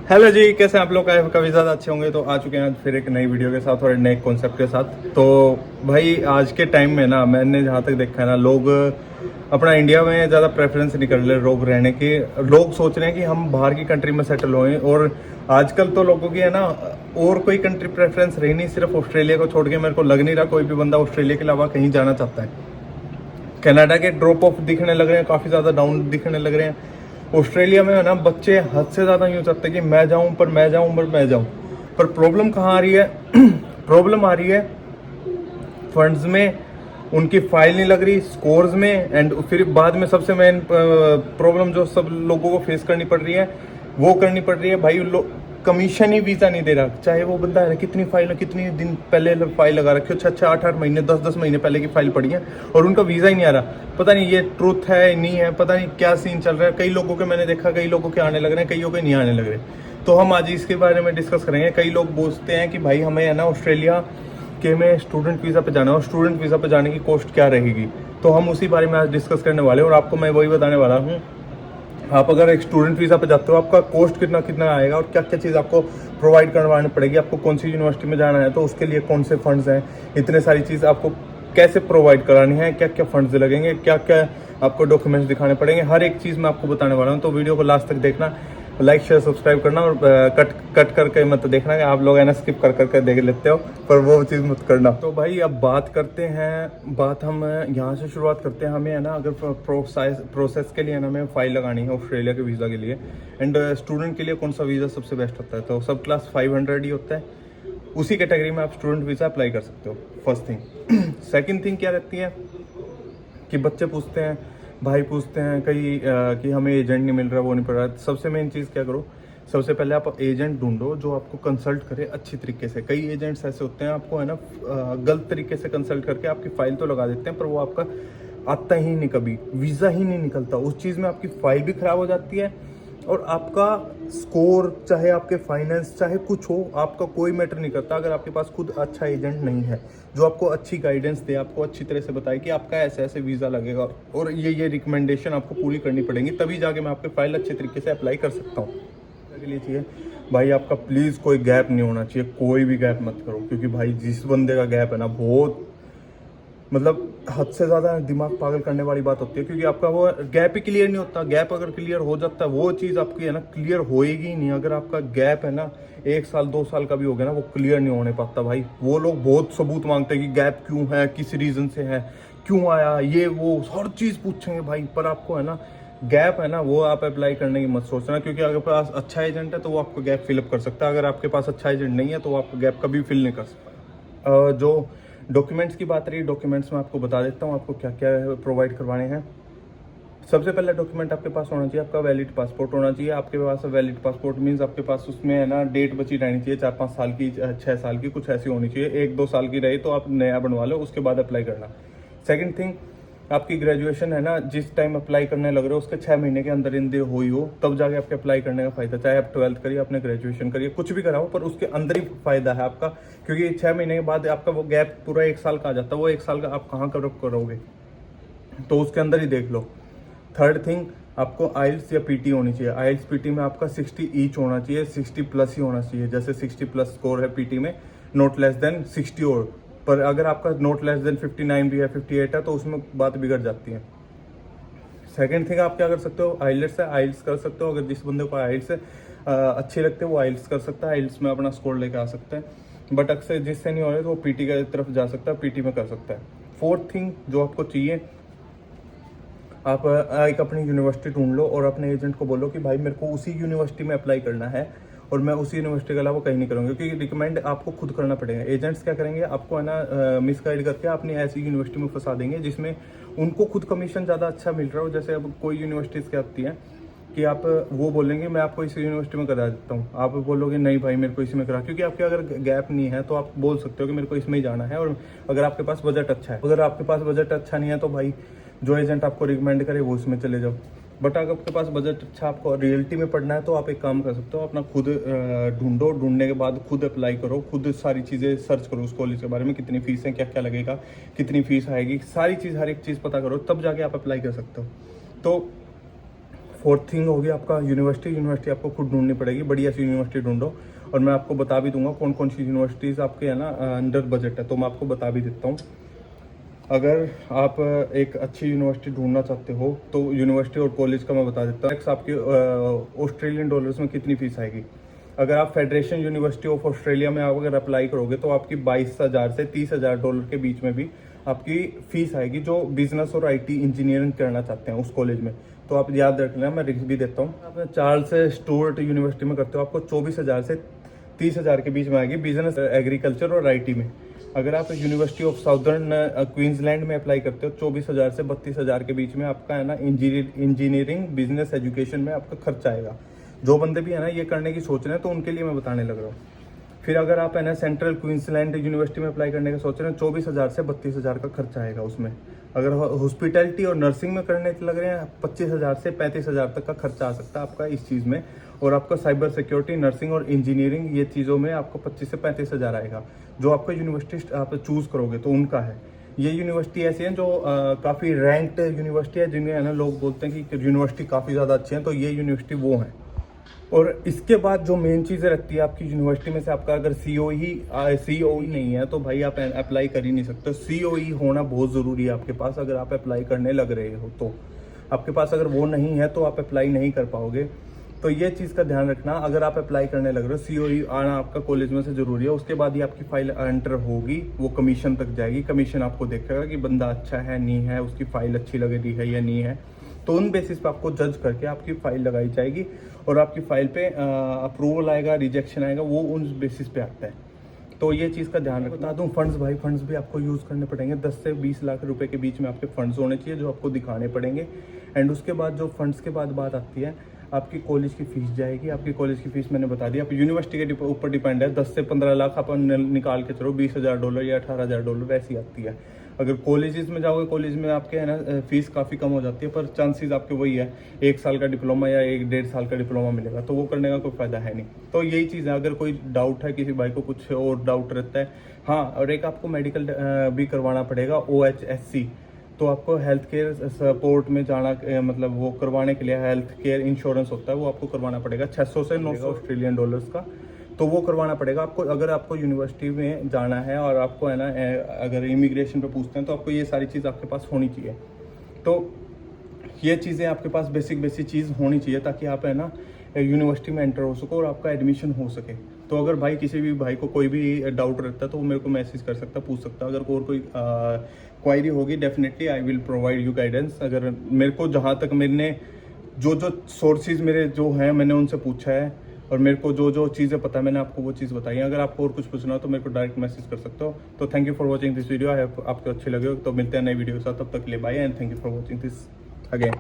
Hello जी, कैसे हैं आप लोग? काफ़ी ज़्यादा अच्छे होंगे। तो आ चुके हैं आज फिर एक नई वीडियो के साथ और एक नए कॉन्सेप्ट के साथ। तो भाई आज के टाइम में ना मैंने जहाँ तक देखा है ना, लोग अपना इंडिया में ज़्यादा प्रेफरेंस नहीं कर रहे लोग रहने की। लोग सोच रहे हैं कि हम बाहर की कंट्री में सेटल होएं। और आजकल तो लोगों की है ना, और कोई कंट्री प्रेफरेंस रही नहीं, सिर्फ ऑस्ट्रेलिया को छोड़ के मेरे को लग नहीं रहा कोई भी बंदा ऑस्ट्रेलिया के अलावा कहीं जाना चाहता है। कनाडा के ड्रॉप ऑफ दिखने लग रहे हैं, काफ़ी ज़्यादा डाउन दिखने लग रहे हैं। ऑस्ट्रेलिया में है ना, बच्चे हद से ज़्यादा यूँ चाहते हैं कि मैं जाऊँ पर मैं जाऊँ पर मैं जाऊँ। पर प्रॉब्लम कहाँ आ रही है? प्रॉब्लम आ रही है फंड्स में, उनकी फाइल नहीं लग रही, स्कोर्स में। एंड फिर बाद में सबसे मेन प्रॉब्लम जो सब लोगों को फेस करनी पड़ रही है, वो करनी पड़ रही है भाई, लोग कमीशन ही वीज़ा नहीं दे रहा। चाहे वो बंदा है कितनी फाइल, कितनी दिन पहले फाइल लगा रखी हो, 6-8 महीने 10-10 महीने पहले की फाइल पड़ी है और उनका वीज़ा ही नहीं आ रहा। पता नहीं ये ट्रूथ है नहीं है, पता नहीं क्या सीन चल रहा है। कई लोगों के मैंने देखा, कई लोगों के आने लग रहे हैं, कईयों के नहीं आने लग रहे। तो हम आज इसके बारे में डिस्कस करेंगे। कई लोग बोलते हैं कि भाई हमें है ना ऑस्ट्रेलिया के में स्टूडेंट वीज़ा पे जाना है, और स्टूडेंट वीज़ा पे जाने की कॉस्ट क्या रहेगी। तो हम उसी बारे में आज डिस्कस करने वाले हैं और आपको मैं वही बताने वाला हूँ। आप अगर एक स्टूडेंट वीज़ा पे जाते हो, आपका कॉस्ट कितना कितना आएगा और क्या क्या चीज़ आपको प्रोवाइड करवानी पड़ेगी, आपको कौन सी यूनिवर्सिटी में जाना है तो उसके लिए कौन से फंड्स हैं, इतने सारी चीज़ आपको कैसे प्रोवाइड करानी है, क्या क्या फंड्स लगेंगे, क्या क्या आपको डॉक्यूमेंट्स दिखाने पड़ेंगे, हर एक चीज़ मैं आपको बताने वाला हूँ। तो वीडियो को लास्ट तक देखना, लाइक शेयर सब्सक्राइब करना, और कट करके मत देखना कि आप लोग है ना स्किप कर करके देख लेते हो, पर वो चीज़ मत करना। तो भाई अब बात करते हैं, बात हम यहाँ से शुरुआत करते हैं। हमें है ना अगर प्रोसेस के लिए ना हमें फाइल लगानी है ऑस्ट्रेलिया के वीज़ा के लिए, एंड स्टूडेंट के लिए कौन सा वीज़ा सबसे बेस्ट होता है, तो सब क्लास 500 ही होता है। उसी कैटेगरी में आप स्टूडेंट वीज़ा अप्लाई कर सकते हो, फर्स्ट थिंग। सेकेंड थिंग क्या रहती है कि बच्चे पूछते हैं, भाई पूछते हैं कई कि हमें एजेंट नहीं मिल रहा, वो नहीं पड़ रहा। सबसे मेन चीज़ क्या करो, सबसे पहले आप एजेंट ढूंढो जो आपको कंसल्ट करे अच्छी तरीके से। कई एजेंट्स ऐसे होते हैं आपको है ना गलत तरीके से कंसल्ट करके आपकी फाइल तो लगा देते हैं, पर वो आपका आता ही नहीं, कभी वीज़ा ही नहीं निकलता। उस चीज़ में आपकी फाइल भी ख़राब हो जाती है और आपका स्कोर, चाहे आपके फाइनेंस, चाहे कुछ हो, आपका कोई मैटर नहीं करता अगर आपके पास खुद अच्छा एजेंट नहीं है जो आपको अच्छी गाइडेंस दे, आपको अच्छी तरह से बताए कि आपका ऐसे ऐसे वीज़ा लगेगा और ये रिकमेंडेशन आपको पूरी करनी पड़ेंगी, तभी जाके मैं आपके फाइल अच्छे तरीके से अप्लाई कर सकता हूँ। के लिए चाहिए भाई आपका प्लीज़ कोई गैप नहीं होना चाहिए, कोई भी गैप मत करो, क्योंकि भाई जिस बंदे का गैप है ना, बहुत मतलब हद से ज़्यादा दिमाग पागल करने वाली बात होती है। क्योंकि आपका वो गैप ही क्लियर नहीं होता। गैप अगर क्लियर हो जाता है, वो चीज़ आपकी है ना क्लियर होएगी ही नहीं। अगर आपका गैप है ना 1 साल 2 साल का भी हो गया ना, वो क्लियर नहीं होने पाता भाई। वो लोग बहुत सबूत मांगते हैं कि गैप क्यों है, किस रीज़न से है, क्यों आया, ये वो हर चीज़ पूछेंगे भाई। पर आपको है ना गैप है ना, वो आप अप्लाई करने की मत सोचना, क्योंकि अगर पास अच्छा एजेंट है तो वो आपको गैप फिलअप कर सकता है। अगर आपके पास अच्छा एजेंट नहीं है तो वो आपको गैप कभी फिल नहीं कर सकता। जो डॉक्यूमेंट्स की बात रही, डॉक्यूमेंट्स में आपको बता देता हूँ आपको क्या क्या प्रोवाइड करवाने हैं। सबसे पहला डॉक्यूमेंट आपके पास होना चाहिए, आपका वैलिड पासपोर्ट होना चाहिए। आपके पास वैलिड पासपोर्ट मीन्स आपके पास उसमें है ना डेट बची रहनी चाहिए, 4-5 साल की, 6 साल की, कुछ ऐसी होनी चाहिए। 1-2 साल की रही तो आप नया बनवा लो, उसके बाद अप्लाई करना। सेकेंड थिंग, आपकी ग्रेजुएशन है ना जिस टाइम अप्लाई करने लग रहे हो उसके 6 महीने के अंदर इंदर हुई हो, तब जाके आपके अप्लाई करने का फायदा। चाहे आप 12th करिए, आपने ग्रेजुएशन करिए, कुछ भी कराओ, पर उसके अंदर ही फायदा है आपका, क्योंकि 6 महीने के बाद आपका वो गैप पूरा 1 साल का आ जाता है। वो 1 साल का आप कहाँ कवर करोगे, तो उसके अंदर ही देख लो। थर्ड थिंग, आपको आइल्स या पीटी होनी चाहिए। आइल्स पीटी में आपका 60 ईच होना चाहिए, 60+ ही होना चाहिए। जैसे 60+ स्कोर है पीटी में, नॉट लेस देन 60 और। पर अगर आपका नॉट लेस देन 59 भी है, 58 है, तो उसमें बात बिगड़ जाती है। सेकेंड थिंग, आप क्या कर सकते हो, आइल्स है, आइल्स कर सकते हो। अगर जिस बंदे को आइल्स है अच्छे लगते हैं वो आइल्स कर सकता है, आइल्स में अपना स्कोर लेके आ सकता है। बट अक्सर जिससे नहीं हो रहे तो वो पीटी की तरफ जा सकता है, पीटी में कर सकता है। फोर्थ थिंग जो आपको चाहिए, आप एक अपनी यूनिवर्सिटी ढूंढ लो और अपने एजेंट को बोलो कि भाई मेरे को उसी यूनिवर्सिटी में अप्लाई करना है और मैं उसी यूनिवर्सिटी के अलावा कहीं नहीं करूँगा, क्योंकि रिकमेंड आपको खुद करना पड़ेगा। एजेंट्स क्या करेंगे, आपको है ना मिसगाइड करके अपनी ऐसी यूनिवर्सिटी में फंसा देंगे जिसमें उनको खुद कमीशन ज़्यादा अच्छा मिल रहा हो। जैसे अब कोई यूनिवर्सिटीज़ क्या आती हैं कि आप वो बोलेंगे मैं आपको इस यूनिवर्सिटी में करा देता हूँ, आप बोलोगे नहीं भाई मेरे को इसी में करा, क्योंकि आपके अगर गैप नहीं है तो आप बोल सकते हो कि मेरे को इसमें ही जाना है। और अगर आपके पास बजट अच्छा है, अगर आपके पास बजट अच्छा नहीं है तो भाई जो एजेंट आपको रिकमेंड करे वो उसमें चले जाओ। बट अगर आपके पास बजट अच्छा, आपको रियलिटी में पढ़ना है, तो आप एक काम कर सकते हो, अपना खुद ढूंढो, ढूंढने के बाद खुद अप्लाई करो, खुद सारी चीज़ें सर्च करो उस कॉलेज के बारे में, कितनी फीस है, क्या क्या लगेगा, कितनी फीस आएगी, सारी चीज़ हर एक चीज़ पता करो, तब जाके आप अप्लाई कर सकते हो। तो फोर्थ थिंग होगी आपका यूनिवर्सिटी आपको खुद ढूंढनी पड़ेगी, बढ़िया सी यूनिवर्सिटी ढूंढो। और मैं आपको बता भी दूंगा कौन कौन सी यूनिवर्सिटीज़ आपके है ना अंडर बजट है, तो मैं आपको बता भी देता हूँ। अगर आप एक अच्छी यूनिवर्सिटी ढूंढना चाहते हो तो यूनिवर्सिटी और कॉलेज का मैं बता देता हूँ। आपकी ऑस्ट्रेलियन डॉलर्स में कितनी फीस आएगी। अगर आप फेडरेशन यूनिवर्सिटी ऑफ ऑस्ट्रेलिया में आप अगर अप्लाई करोगे तो आपकी 22,000 से 30,000 डॉलर के बीच में भी आपकी फीस आएगी, जो बिजनेस और IT इंजीनियरिंग करना चाहते हैं उस कॉलेज में। तो आप याद रख लेना, मैं रिक्स भी देता हूँ। आप चार्ल्स स्टुअर्ट यूनिवर्सिटी में करते हो, आपको 24,000 से 30,000 के बीच में आएगी बिजनेस, एग्रीकल्चर और IT में। अगर आप यूनिवर्सिटी ऑफ साउदर्न क्वींसलैंड में अप्लाई करते हो 24,000 से 32,000 के बीच में आपका है ना इंजीनियरिंग बिजनेस एजुकेशन में आपका खर्चा आएगा। जो बंदे भी है ना ये करने की सोच रहे हैं तो उनके लिए मैं बताने लग रहा हूँ। फिर अगर आप है ना सेंट्रल क्वींसलैंड यूनिवर्सिटी में अप्लाई करने का सोच रहे हैं 24,000 से 32,000 का खर्चा आएगा उसमें। अगर हॉस्पिटैलिटी और नर्सिंग में करने लग रहे हैं 25,000 से 35,000 तक का खर्चा आ सकता है आपका इस चीज़ में। और आपका साइबर सिक्योरिटी, नर्सिंग और इंजीनियरिंग ये चीज़ों में आपको 25 से 35,000 आएगा। जो आपका यूनिवर्सिटी आप चूज़ करोगे तो उनका है। ये यूनिवर्सिटी ऐसी है जो काफ़ी रैंक्ड यूनिवर्सिटी है, जिनमें है ना लोग बोलते हैं कि यूनिवर्सिटी काफ़ी ज़्यादा अच्छी है, तो ये यूनिवर्सिटी वो है। और इसके बाद जो मेन चीज़ें रखती है आपकी यूनिवर्सिटी में से, आपका अगर COE नहीं है तो भाई आप अप्लाई कर ही नहीं सकते। COE होना बहुत ज़रूरी है आपके पास अगर आप अप्लाई करने लग रहे हो तो। आपके पास अगर वो नहीं है तो आप अप्लाई नहीं कर पाओगे। तो ये चीज़ का ध्यान रखना, अगर आप अप्लाई करने लग रहे हो COE आना आपका कॉलेज में से ज़रूरी है। उसके बाद ही आपकी फाइल एंटर होगी, वो कमीशन तक जाएगी। कमीशन आपको देखेगा कि बंदा अच्छा है नहीं है, उसकी फाइल अच्छी लग रही है या नहीं है, तो उन बेसिस पे आपको जज करके आपकी फाइल लगाई जाएगी। और आपकी फाइल पे अप्रूवल आएगा, रिजेक्शन आएगा, वो उन बेसिस पे आता है। तो ये चीज़ का ध्यान रखना। बता दूँ फंड्स, भाई फंड्स भी आपको यूज़ करने पड़ेंगे। 10 से 20 लाख रुपए के बीच में आपके फंड्स होने चाहिए जो आपको दिखाने पड़ेंगे। एंड उसके बाद जो फंड्स के बाद बात आती है आपकी कॉलेज की फीस जाएगी। आपकी कॉलेज की फीस मैंने बता दी, आप यूनिवर्सिटी के ऊपर डिपेंड है। 10 से 15 लाख आप निकाल के चलो, 20,000 डॉलर या 18,000 डॉलर ऐसी आती है। अगर कॉलेजेस में जाओगे, कॉलेज में आपके है ना फीस काफ़ी कम हो जाती है, पर चांसेस आपके वही है 1 साल का डिप्लोमा या 1-1.5 साल का डिप्लोमा मिलेगा, तो वो करने का कोई फ़ायदा है नहीं। तो यही चीज़ है। अगर कोई डाउट है, किसी भाई को कुछ और डाउट रहता है, हाँ, और एक आपको मेडिकल भी करवाना पड़ेगा OHSC। तो आपको हेल्थ केयर सपोर्ट में जाना, मतलब वो करवाने के लिए हेल्थ केयर इंश्योरेंस होता है, वो आपको करवाना पड़ेगा 600 से 900 ऑस्ट्रेलियन डॉलर्स का। तो वो करवाना पड़ेगा आपको अगर आपको यूनिवर्सिटी में जाना है। और आपको है ना अगर इमिग्रेशन पे पूछते हैं तो आपको ये सारी चीज़ आपके पास होनी चाहिए। तो ये चीज़ें आपके पास बेसिक चीज़ होनी चाहिए ताकि आप है ना यूनिवर्सिटी में एंटर हो सको और आपका एडमिशन हो सके। तो अगर भाई किसी भी भाई को कोई भी डाउट रहता है तो वो मेरे को मैसेज कर सकता, पूछ सकता। अगर और कोई क्वायरी होगी definitely I will provide you guidance. अगर मेरे को जहाँ तक मैंने जो सोर्सेज मेरे जो हैं मैंने उनसे पूछा है और मेरे को जो चीज़ें पता है मैंने आपको वो चीज़ बताई है। अगर आपको और कुछ पूछना हो तो मेरे को डायरेक्ट मैसेज कर सकते हो। तो thank you for watching this video. आपको अच्छे लगे हो तो मिलते हैं नई वीडियो के साथ। तब तक के लिए bye and thank you for watching this again.